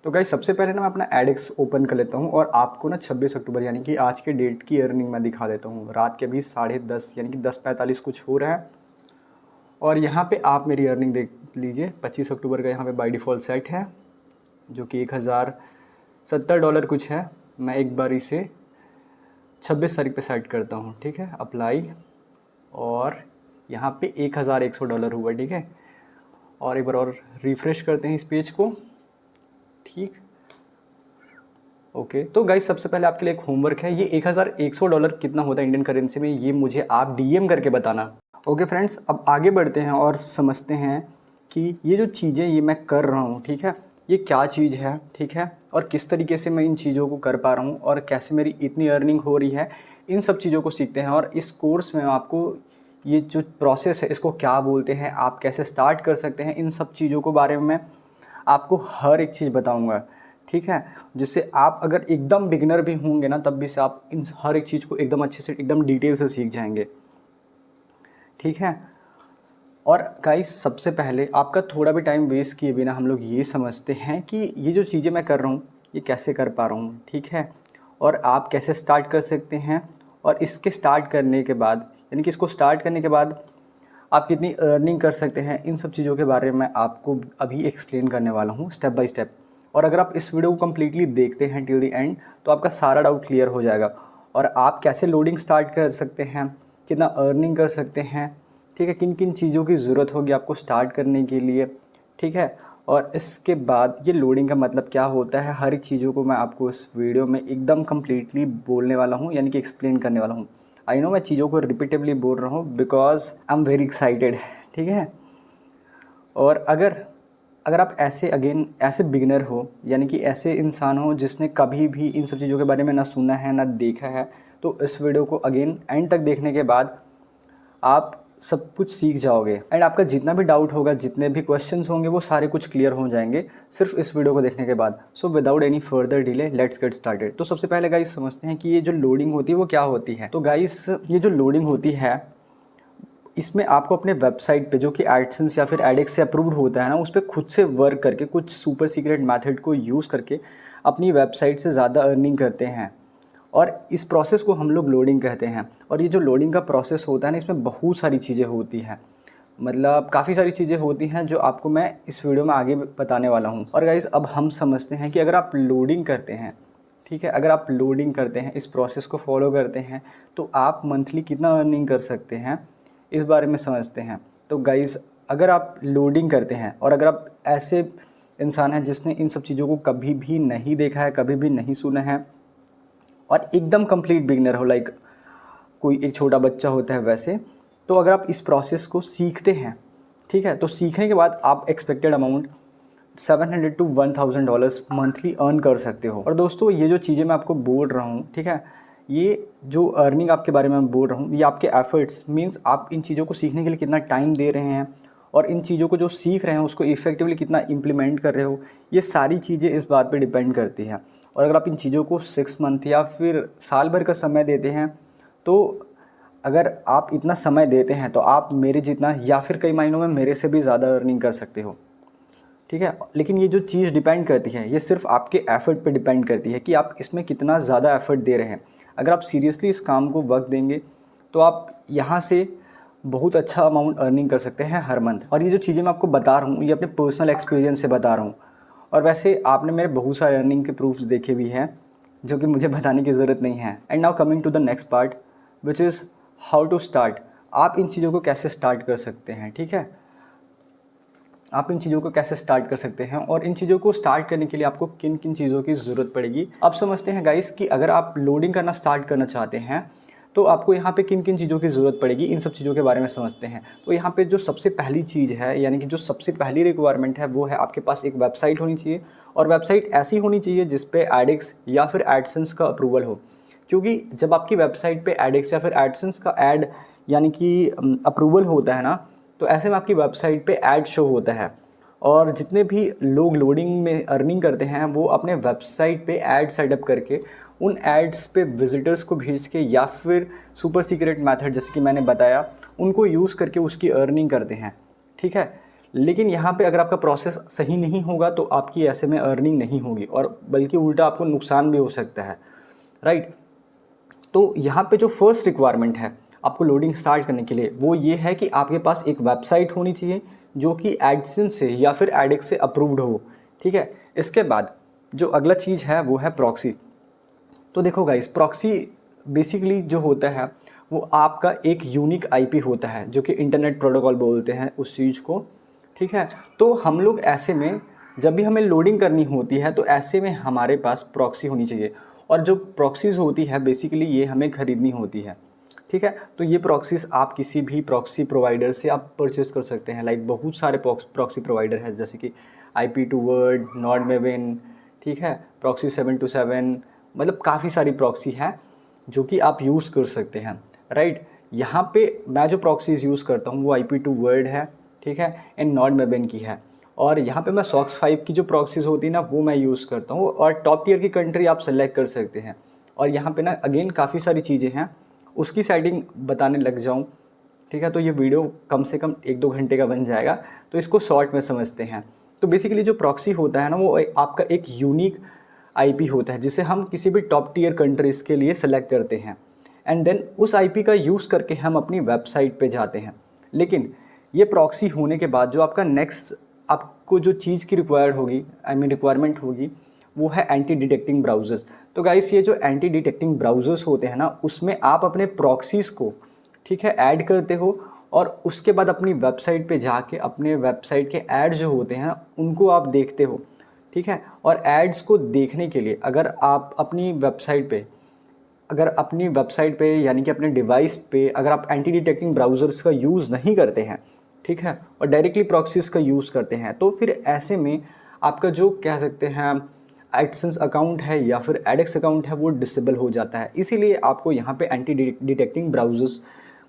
तो गाइस सबसे पहले ना मैं अपना एडएक्स ओपन कर लेता हूँ और आपको ना 26 अक्टूबर यानी कि आज के डेट की अर्निंग मैं दिखा देता हूँ। रात के अभी 10:30 यानी कि 10:45 कुछ हो रहा है और यहाँ पे आप मेरी अर्निंग देख लीजिए। 25 अक्टूबर का यहाँ पे बाय डिफ़ॉल्ट सेट है जो कि $1070 कुछ है। मैं एक बार इसे 26 तारीख पे सेट करता हूँ, ठीक है। अप्लाई और यहाँ पे $1100 हुआ, ठीक है। और एक बार और रिफ़्रेश करते हैं इस पेज को, ठीक। ओके तो गाइस सबसे पहले आपके लिए एक होमवर्क है। ये $1100 कितना होता है इंडियन करेंसी में, ये मुझे आप डीएम करके बताना। ओके फ्रेंड्स, अब आगे बढ़ते हैं और समझते हैं कि ये जो चीज़ें ये मैं कर रहा हूँ, ठीक है, ये क्या चीज़ है, ठीक है, और किस तरीके से मैं इन चीज़ों को कर पा रहा हूँ और कैसे मेरी इतनी अर्निंग हो रही है। इन सब चीज़ों को सीखते हैं और इस कोर्स में आपको ये जो प्रोसेस है इसको क्या बोलते हैं, आप कैसे स्टार्ट कर सकते हैं, इन सब चीज़ों को बारे में मैं आपको हर एक चीज़ बताऊँगा, ठीक है। जिससे आप अगर एकदम बिगिनर भी होंगे ना तब भी से आप इन हर एक चीज़ को एकदम अच्छे से एकदम डिटेल से सीख जाएंगे, ठीक है। और गाइस सबसे पहले आपका थोड़ा भी टाइम वेस्ट किए बिना हम लोग ये समझते हैं कि ये जो चीज़ें मैं कर रहा हूँ ये कैसे कर पा रहा हूँ, ठीक है, और आप कैसे स्टार्ट कर सकते हैं। और इसके स्टार्ट करने के बाद यानी कि इसको स्टार्ट करने के बाद आप कितनी अर्निंग कर सकते हैं, इन सब चीज़ों के बारे में आपको अभी एक्सप्लेन करने वाला हूँ स्टेप बाय स्टेप। और अगर आप इस वीडियो को कम्प्लीटली देखते हैं टिल द एंड तो आपका सारा डाउट क्लियर हो जाएगा और आप कैसे लोडिंग स्टार्ट कर सकते हैं, कितना अर्निंग कर सकते हैं, ठीक है, किन किन चीज़ों की ज़रूरत होगी आपको स्टार्ट करने के लिए, ठीक है। और इसके बाद ये लोडिंग का मतलब क्या होता है, हर एक चीज़ों को मैं आपको इस वीडियो में एकदम कम्प्लीटली बोलने वाला हूँ यानी कि एक्सप्लेन करने वाला हूँ। आई नो मैं चीज़ों को रिपीटेबली बोल रहा हूँ because I am very excited, ठीक है। और अगर अगर आप ऐसे बिगिनर हो यानी कि ऐसे इंसान हो जिसने कभी भी इन सब चीज़ों के बारे में ना सुना है ना देखा है, तो इस वीडियो को अगेन एंड तक देखने के बाद आप सब कुछ सीख जाओगे एंड आपका जितना भी डाउट होगा, जितने भी क्वेश्चंस होंगे वो सारे कुछ क्लियर हो जाएंगे सिर्फ इस वीडियो को देखने के बाद। So without any further delay let's get started. तो सबसे पहले गाइस समझते हैं कि ये जो लोडिंग होती है वो क्या होती है। तो गाइस ये जो लोडिंग होती है इसमें आपको अपने वेबसाइट पे जो कि एडसेंस या फिर एडेक्स से अप्रूव्ड होता है ना, उस पर खुद से वर्क करके कुछ सुपर सीक्रेट मेथड को यूज़ करके अपनी वेबसाइट से ज़्यादा अर्निंग करते हैं और इस प्रोसेस को हम लोग लोडिंग कहते हैं। और ये जो लोडिंग का प्रोसेस होता है ना, इसमें बहुत सारी चीज़ें होती हैं, मतलब काफ़ी सारी चीज़ें होती हैं जो आपको मैं इस वीडियो में आगे बताने वाला हूँ। और गाइज़ अब हम समझते हैं कि अगर आप लोडिंग करते हैं, ठीक है, अगर आप लोडिंग करते हैं, इस प्रोसेस को फॉलो करते हैं तो आप मंथली कितना अर्निंग कर सकते हैं इस बारे में समझते हैं। तो गाइज़ अगर आप लोडिंग करते हैं और अगर आप ऐसे इंसान हैं जिसने इन सब चीज़ों को कभी भी नहीं देखा है, कभी भी नहीं सुना है और एकदम कंप्लीट बिगिनर हो, लाइक कोई एक छोटा बच्चा होता है वैसे, तो अगर आप इस प्रोसेस को सीखते हैं, ठीक है, तो सीखने के बाद आप expected amount $700 to $1000 monthly earn कर सकते हो। और दोस्तों ये जो चीज़ें मैं आपको बोल रहा हूँ, ठीक है, ये जो अर्निंग आपके बारे में मैं बोल रहा हूँ ये आपके एफर्ट्स मीन्स आप इन चीज़ों को सीखने के लिए कितना टाइम दे रहे हैं और इन चीज़ों को जो सीख रहे हैं उसको इफ़ेक्टिवली कितना इम्प्लीमेंट कर रहे हो, ये सारी चीज़ें इस बात पे डिपेंड करती हैं। और अगर आप इन चीज़ों को 6 मंथ या फिर साल भर का समय देते हैं तो अगर आप इतना समय देते हैं तो आप मेरे जितना या फिर कई महीनों में मेरे से भी ज़्यादा अर्निंग कर सकते हो, ठीक है। लेकिन ये जो चीज़ डिपेंड करती है ये सिर्फ आपके एफ़र्ट पे डिपेंड करती है कि आप इसमें कितना ज़्यादा एफ़र्ट दे रहे हैं। अगर आप सीरियसली इस काम को वक्त देंगे तो आप यहाँ से बहुत अच्छा अमाउंट अर्निंग कर सकते हैं हर मंथ। और ये जो चीज़ें मैं आपको बता रहा हूँ ये अपने पर्सनल एक्सपीरियंस से बता रहा हूँ और वैसे आपने मेरे बहुत सारे अर्निंग के प्रूफ्स देखे भी हैं जो कि मुझे बताने की ज़रूरत नहीं है। And now coming to the next part which is how to start. आप इन चीज़ों को कैसे स्टार्ट कर सकते हैं, ठीक है, आप इन चीज़ों को कैसे स्टार्ट कर सकते हैं और इन चीज़ों को स्टार्ट करने के लिए आपको किन किन चीज़ों की ज़रूरत पड़ेगी। अब समझते हैं गाइस कि अगर आप लोडिंग करना स्टार्ट करना चाहते हैं तो आपको यहाँ पे किन किन चीज़ों की ज़रूरत पड़ेगी, इन सब चीज़ों के बारे में समझते हैं। तो यहाँ पे जो सबसे पहली चीज़ है यानी कि जो सबसे पहली रिक्वायरमेंट है वो है आपके पास एक वेबसाइट होनी चाहिए और वेबसाइट ऐसी होनी चाहिए जिस पे एडेक्स या फिर एडसेंस का अप्रूवल हो। क्योंकि जब आपकी वेबसाइट पे एडेक्स या फिर एडसेंस का ऐड यानी कि अप्रूवल होता है ना, तो ऐसे में आपकी वेबसाइट पे ऐड शो होता है और जितने भी लोग लोडिंग में अर्निंग करते हैं वो अपने वेबसाइट पे ऐड सेटअप करके उन एड्स पे विजिटर्स को भेज के या फिर सुपर सीक्रेट मेथड जैसे कि मैंने बताया उनको यूज़ करके उसकी अर्निंग करते हैं, ठीक है। लेकिन यहाँ पे अगर आपका प्रोसेस सही नहीं होगा तो आपकी ऐसे में अर्निंग नहीं होगी और बल्कि उल्टा आपको नुकसान भी हो सकता है, राइट। तो यहाँ पे जो फर्स्ट रिक्वायरमेंट है आपको लोडिंग स्टार्ट करने के लिए वो ये है कि आपके पास एक वेबसाइट होनी चाहिए जो कि एडसेंस से या फिर एडेक्स से अप्रूव्ड हो, ठीक है। इसके बाद जो अगला चीज़ है वो है प्रॉक्सी। तो देखो गाइस, प्रॉक्सी बेसिकली जो होता है वो आपका एक यूनिक आईपी होता है जो कि इंटरनेट प्रोटोकॉल बोलते हैं उस चीज़ को, ठीक है। तो हम लोग ऐसे में जब भी हमें लोडिंग करनी होती है तो ऐसे में हमारे पास प्रॉक्सी होनी चाहिए और जो प्रॉक्सीज़ होती है बेसिकली ये हमें ख़रीदनी होती है, ठीक है। तो ये प्रॉक्सीज़ आप किसी भी प्रॉक्सी प्रोवाइडर से आप परचेस कर सकते हैं। लाइक बहुत सारे प्रॉक्सी प्रोवाइडर हैं जैसे कि IP2Word, नॉर्डमेविन, ठीक है, प्रॉक्सी 727, मतलब काफ़ी सारी प्रॉक्सी है जो कि आप यूज़ कर सकते हैं, राइट। यहाँ पे मैं जो प्रॉक्सीज़ यूज़ करता हूँ वो IP2Word है, ठीक है, एंड नॉर्डमेविन की है। और यहाँ पे मैं SOX 5 की जो प्रॉक्सीज़ होती है ना वो मैं यूज़ करता हूँ और टॉप टियर की कंट्री आप सेलेक्ट कर सकते हैं। और यहाँ पे ना अगेन काफ़ी सारी चीज़ें हैं, उसकी सेटिंग बताने लग जाऊँ, ठीक है, तो ये वीडियो कम से कम 1-2 घंटे का बन जाएगा, तो इसको शॉर्ट में समझते हैं। तो बेसिकली जो प्रॉक्सी होता है ना वो आपका एक यूनिक आईपी होता है जिसे हम किसी भी टॉप टियर कंट्रीज़ के लिए सेलेक्ट करते हैं एंड देन उस आईपी का यूज़ करके हम अपनी वेबसाइट पे जाते हैं। लेकिन ये प्रॉक्सी होने के बाद जो आपका नेक्स्ट आपको जो चीज़ की रिक्वायर्ड होगी, रिक्वायरमेंट होगी, वो है एंटी डिटेक्टिंग ब्राउज़र्स। तो गाइस ये जो एंटी डिटेक्टिंग ब्राउज़र्स होते हैं ना उसमें आप अपने प्रॉक्सीज़ को, ठीक है, ऐड करते हो और उसके बाद अपनी वेबसाइट पे जाके अपने वेबसाइट के ऐड जो होते हैं ना उनको आप देखते हो, ठीक है। और एड्स को देखने के लिए अगर आप अपनी वेबसाइट पे यानी कि अपने डिवाइस पे अगर आप एंटी डिटेक्टिंग ब्राउज़र्स का यूज़ नहीं करते हैं, ठीक है, और डायरेक्टली प्रॉक्सीज़ का यूज़ करते हैं तो फिर ऐसे में आपका जो कह सकते हैं एडसेंस अकाउंट है या फिर एडेक्स अकाउंट है वो डिसेबल हो जाता है। इसीलिए आपको यहाँ पे एंटी डिटेक्टिंग ब्राउज़र्स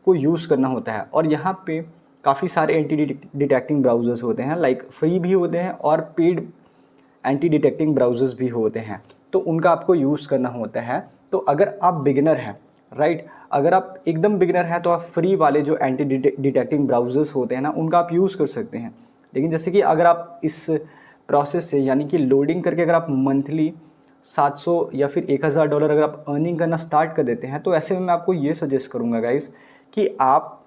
को यूज़ करना होता है और यहाँ पे काफ़ी सारे एंटी डिटेक्टिंग ब्राउज़र्स होते हैं, लाइक फ्री भी होते हैं और पेड एंटी डिटेक्टिंग ब्राउज़र्स भी होते हैं, तो उनका आपको यूज़ करना होता है। तो अगर आप बिगिनर हैं, राइट, अगर आप एकदम बिगिनर हैं तो आप फ्री वाले जो एंटी डिटेक्टिंग ब्राउज़र्स होते हैं ना उनका आप यूज़ कर सकते हैं। लेकिन जैसे कि अगर आप इस प्रोसेस से यानी कि लोडिंग करके अगर आप मंथली 700 या फिर $1000 अगर आप अर्निंग करना स्टार्ट कर देते हैं तो ऐसे में मैं आपको ये सजेस्ट करूँगा गाइस कि आप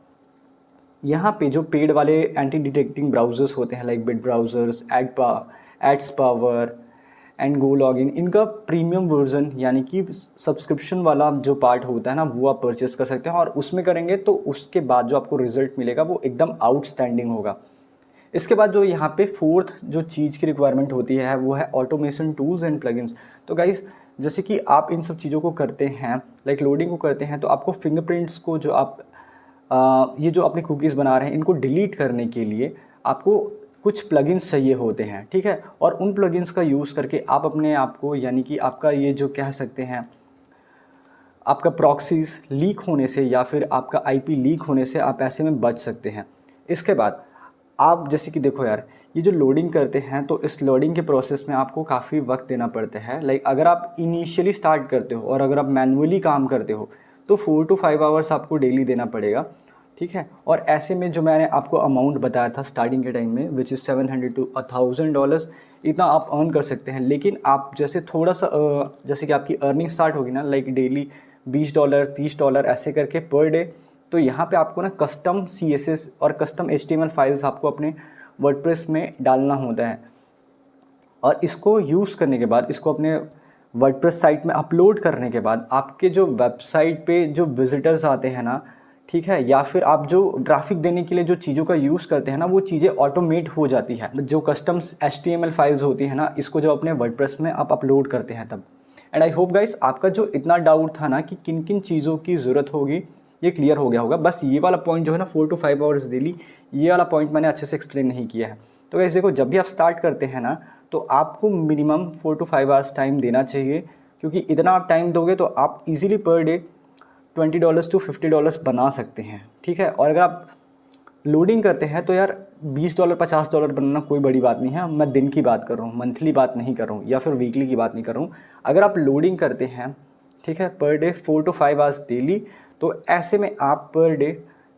यहाँ पे जो पेड वाले एंटी डिटेक्टिंग ब्राउज़र्स होते हैं like bit browsers, ads power and go login, इनका प्रीमियम वर्जन यानी कि सब्सक्रिप्शन वाला जो पार्ट होता है ना वो आप परचेस कर सकते हैं और उसमें करेंगे तो उसके बाद जो आपको रिज़ल्ट मिलेगा वो एकदम आउटस्टैंडिंग होगा। इसके बाद जो यहाँ पे फोर्थ जो चीज़ की रिक्वायरमेंट होती है वो है ऑटोमेशन टूल्स एंड प्लगइन्स। तो गाइस जैसे कि आप इन सब चीज़ों को करते हैं, लाइक लोडिंग को करते हैं, तो आपको फिंगरप्रिंट्स को जो आप ये जो अपनी कुकीज़ बना रहे हैं इनको डिलीट करने के लिए आपको कुछ प्लगइन्स चाहिए होते हैं, ठीक है। और उन प्लगइन्स का यूज़ करके आप अपने आप को यानी कि आपका ये जो कह सकते हैं आपका प्रॉक्सीज़ लीक होने से या फिर आपका आईपी लीक होने से आप ऐसे में बच सकते हैं। इसके बाद आप जैसे कि देखो यार, ये जो लोडिंग करते हैं तो इस लोडिंग के प्रोसेस में आपको काफ़ी वक्त देना पड़ता है। लाइक अगर आप इनिशियली स्टार्ट करते हो और अगर आप मैनुअली काम करते हो तो 4 to 5 आवर्स आपको डेली देना पड़ेगा, ठीक है। और ऐसे में जो मैंने आपको अमाउंट बताया था स्टार्टिंग के टाइम में विच इज़ $700 to $1000, इतना आप अर्न कर सकते हैं। लेकिन आप जैसे थोड़ा सा जैसे कि आपकी अर्निंग स्टार्ट होगी ना, लाइक डेली $20 $30 ऐसे करके पर डे, तो यहाँ पे आपको ना कस्टम CSS और कस्टम HTML फाइल्स आपको अपने वर्डप्रेस में डालना होता है और इसको यूज़ करने के बाद इसको अपने वर्डप्रेस साइट में अपलोड करने के बाद आपके जो वेबसाइट पे जो विजिटर्स आते हैं ना, ठीक है, या फिर आप जो ट्रैफिक देने के लिए जो चीज़ों का यूज़ करते हैं ना वो चीज़ें ऑटोमेट हो जाती है। जो कस्टम HTML फाइल्स होती हैं ना इसको जब अपने वर्डप्रेस में आप अपलोड करते हैं तब। एंड आई होप गाइस आपका जो इतना डाउट था ना कि किन किन चीज़ों की ज़रूरत होगी ये क्लियर हो गया होगा। बस ये वाला पॉइंट जो है ना 4 to 5 आवर्स डेली, ये वाला पॉइंट मैंने अच्छे से एक्सप्लेन नहीं किया है। तो गाइस देखो, जब भी आप स्टार्ट करते हैं ना तो आपको मिनिमम 4 to 5 आवर्स टाइम देना चाहिए, क्योंकि इतना आप टाइम दोगे तो आप इजीली पर डे $20 to $50 बना सकते हैं, ठीक है। और अगर आप लोडिंग करते हैं तो यार $20 $50 बनाना कोई बड़ी बात नहीं है। मैं दिन की बात कर रहा हूँ, मंथली बात नहीं कर रहा हूँ या फिर वीकली की बात नहीं कर रहा हूँ। अगर आप लोडिंग करते हैं, ठीक है, per day 4 to 5 hours daily, तो ऐसे में आप पर डे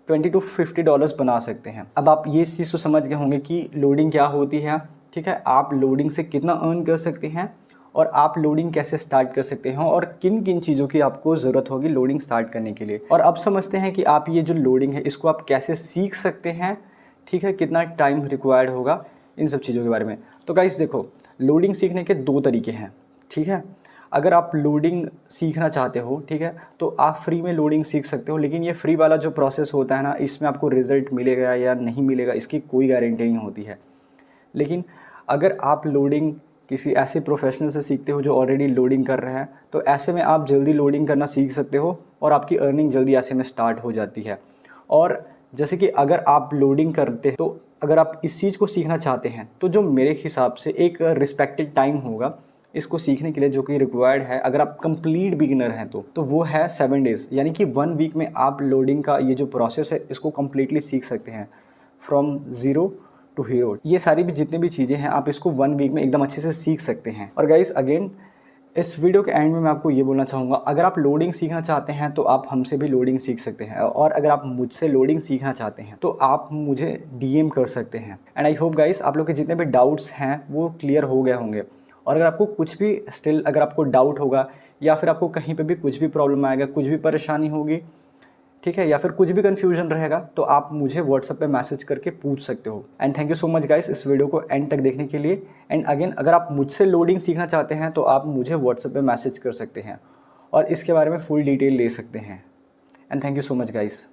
$20 to $50 बना सकते हैं। अब आप ये चीज़ तो समझ गए होंगे कि लोडिंग क्या होती है, ठीक है, आप लोडिंग से कितना अर्न कर सकते हैं और आप लोडिंग कैसे स्टार्ट कर सकते हैं और किन किन चीज़ों की आपको ज़रूरत होगी लोडिंग स्टार्ट करने के लिए। और अब समझते हैं कि आप ये जो लोडिंग है इसको आप कैसे सीख सकते हैं, ठीक है, कितना टाइम रिक्वायर्ड होगा, इन सब चीज़ों के बारे में। तो गाइस देखो, लोडिंग सीखने के 2 तरीके हैं, ठीक है। अगर आप लोडिंग सीखना चाहते हो, ठीक है, तो आप फ्री में लोडिंग सीख सकते हो, लेकिन ये फ्री वाला जो प्रोसेस होता है ना, इसमें आपको रिज़ल्ट मिलेगा या नहीं मिलेगा इसकी कोई गारंटी नहीं होती है। लेकिन अगर आप लोडिंग किसी ऐसे प्रोफेशनल से सीखते हो जो ऑलरेडी लोडिंग कर रहे हैं, तो ऐसे में आप जल्दी लोडिंग करना सीख सकते हो और आपकी अर्निंग जल्दी ऐसे में स्टार्ट हो जाती है। और जैसे कि अगर आप लोडिंग करते हैं, तो अगर आप इस चीज़ को सीखना चाहते हैं, तो जो मेरे हिसाब से एक रिस्पेक्टेड टाइम होगा इसको सीखने के लिए जो कि रिक्वायर्ड है, अगर आप कंप्लीट बिगिनर हैं तो वो है 7 डेज़, यानी कि 1 वीक में आप लोडिंग का ये जो प्रोसेस है इसको कम्प्लीटली सीख सकते हैं, फ्रॉम ज़ीरो टू हीरो। ये सारी भी जितनी भी चीज़ें हैं आप इसको 1 वीक में एकदम अच्छे से सीख सकते हैं। और गाइस अगेन, इस वीडियो के एंड में मैं आपको ये बोलना चाहूँगा, अगर आप लोडिंग सीखना चाहते हैं तो आप हमसे भी लोडिंग सीख सकते हैं, और अगर आप मुझसे लोडिंग सीखना चाहते हैं तो आप मुझे डीएम कर सकते हैं। एंड आई होप गाइस आप लोग के जितने भी डाउट्स हैं वो क्लियर हो गए होंगे। और अगर आपको कुछ भी स्टिल अगर आपको डाउट होगा या फिर आपको कहीं पे भी कुछ भी प्रॉब्लम आएगा, कुछ भी परेशानी होगी, ठीक है, या फिर कुछ भी कन्फ्यूजन रहेगा, तो आप मुझे व्हाट्सएप पे मैसेज करके पूछ सकते हो। And thank you so much guys इस वीडियो को एंड तक देखने के लिए। एंड अगेन, अगर आप मुझसे लोडिंग सीखना चाहते हैं तो आप मुझे व्हाट्सएप पे मैसेज कर सकते हैं और इसके बारे में फुल डिटेल ले सकते हैं। And thank you so much guys.